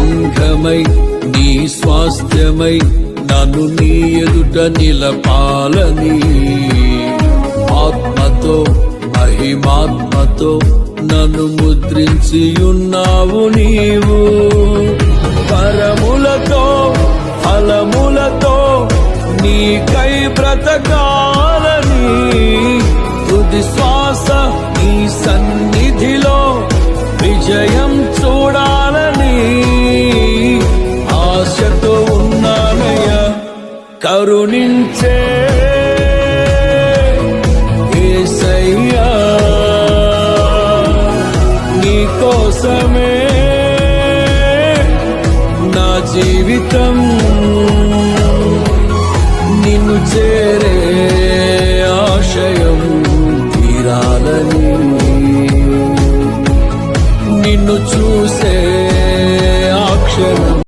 సంఘమై నీ స్వాస్థ్యమై నన్ను నీ ఎదుట నిలపాలని ఆత్మతో మహిమాత్మతో నన్ను ముద్రించి ఉన్నావు నీవు. పరములతో ఫలములతో నీకై బ్రతకాలని తుది శ్వాస నీ సన్నిధిలో విజయం చూడాలని ఆశతో ఉన్నానయ్యా. కరుణించే యేసయ్యా, నీ కోసమే నా జీవితం నిన్ను చేరే ఆశయం తీరాలని, నిన్ను చూసే ఆ క్షణం